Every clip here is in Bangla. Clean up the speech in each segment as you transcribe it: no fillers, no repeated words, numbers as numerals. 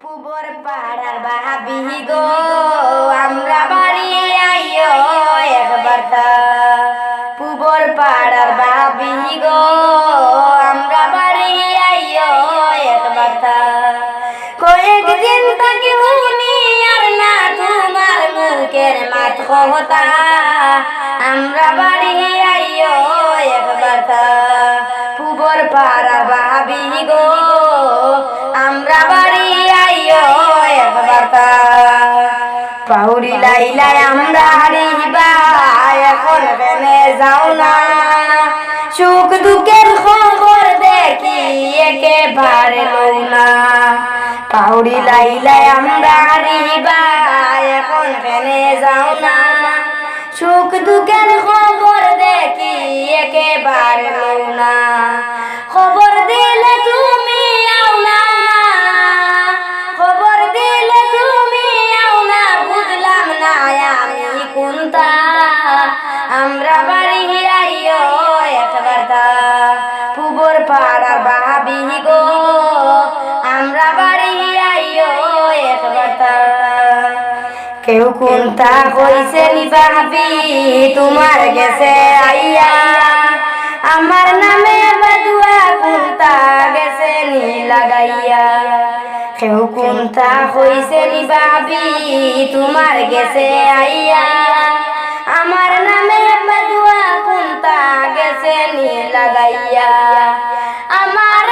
পুবর পাড়ার ভাবি গো আমরা বাড়ি আইও একবার তা পুবর পাড়ার ভাবি গো আমরা বাড়ি আইও একবার তা কয়েকদিন থাকি শুনি আর না তোমার মুখের মাত কথা আমরা বাড়ি আইও একবার তা পুবর পাড়ার ভাবি গো আমরা বাড়ি আইও একবার তা পাউরি লাইলাই আমরা হারিবা এখন কেনে যাও না সুখ দুঃখের খবর দেখি একেবারে লও না পাউরি লাইলাই আমরা হারিবা এখন কেনে যাও না সুখ দুঃখের খবর দেখি একেবারে লও না খবর দিলে তুমি আও না খবর দিলে তুমি আও না বুঝলাম না আমি কোনটা আমরা বাড়ি আইও একবার তা পুবর পাড়ার ভাবি গো আমরা বাড়ি আইও একবার তা কেউ কোনটা কইছে নি ভাবি তোমার গেছে আইয়া আমার নামে বাদুয়া কোনটা গেছে নি লাগাইয়া কেউ কোনটা কইছে নি ভাবি তোমার গেছে আইয়া আমার নামে বাদুয়া কোনটা গেছে নি লাগাইয়া আমার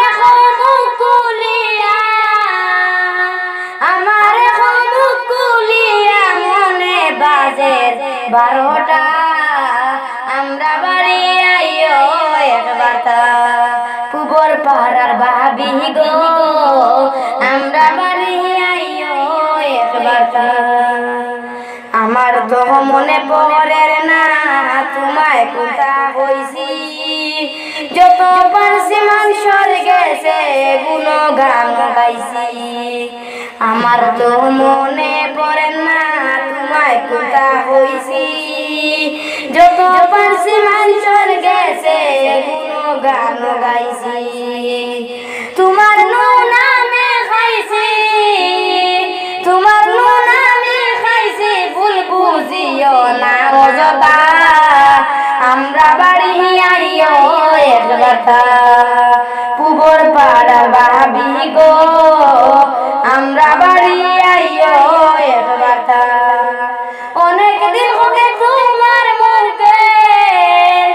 বারোটা আমরা বাড়ি আইও একবার তা পুবর পাড়ার ভাবি গো আমরা বাড়ি আইও একবার তা আমার তো মনে পড়ে না তোমায় কোথা হইছি যত পারছি মানুষের গেছে গুণগান গাইছি আমার তো মনে পড়ে না তোমায় কোথা হইছি যত পারছি মানুষের গেছে গুণগান গাইছি তোমার নামে খাইছি তোমার নামে খাইছি ভুল বুঝিও না অযথা আমরা বাড়ি আইও একবার তা পুবর পাড়ার ভাবি গো আমরা বাড়ি আইও একবার তা অনেকদিন হবে তোমার মুখের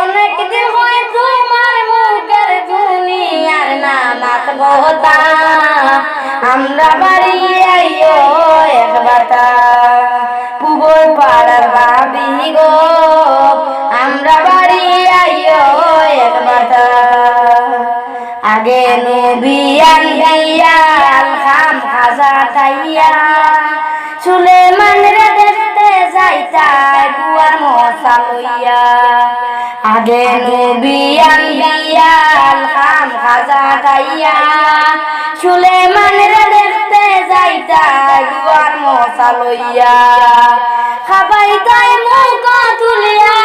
অনেকদিন হয় তোমার মুখের দুনিয়ার নামাত কথা আমরা বাড়ি আইও একবার তা পুবর পাড়ার ভাবি গো আমরা বাড়ি আইও একবার তা আগে নবিয়ান বিয়াল খাম খাজা খাইয়া সুলেমান রে দেখতে যাইতাই গুয়ার মশা লইয়া আগে নবিয়ান বিয়াল খাম খাজা খাইয়া সুলেমান রে দেখতে যাইতাই গুয়ার মশা লইয়া খাবাই তাই মুখ তুলিয়া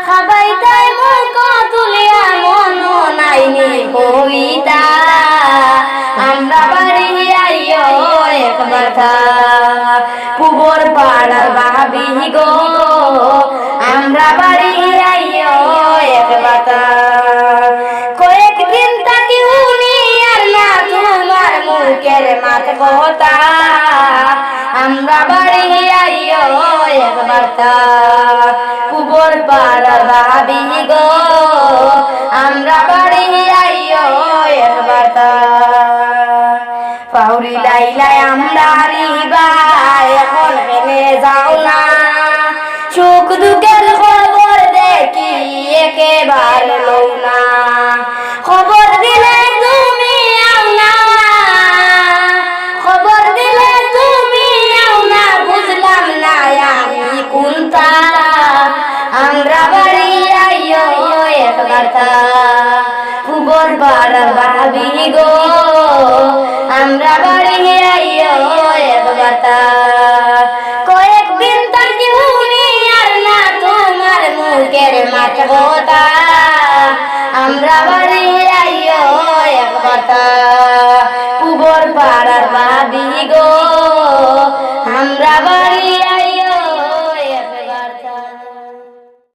খাবাই তাই মুখ তুলিয়া মন নাইনি কবিতা আমরা বাড়ি আইও একবার তা পুবর পাড়ার ভাবি গো আমরা বাড়ি আইও একবার তা কয়েকদিন থাকি শুনি আর না তোমার মুখের মাত কথা আমরা বাড়ি আইও একবার তা পুবর পাড়ার ভাবি গো আমরা বাড়ি আইও একবার তা পাউরি লাইলাই আমরা হারিবা এখন কেনে যাও না সুখ দুঃখের খবর দেখি একেবারে লও না খবর দিলে তুমি আও না খবর দিলে তুমি আও না বুঝলাম না আমি কোনটা আমরা বাড়ি আইও একবার তা পুবর পাড়ার ভাবি গো আমরা বাড়ি আইও একবার তা কয়েকদিন থাকি শুনি আর না তোমার মুখের মাত কথা আমরা বাড়ি আইও একবার তা পুবর ভাবি গো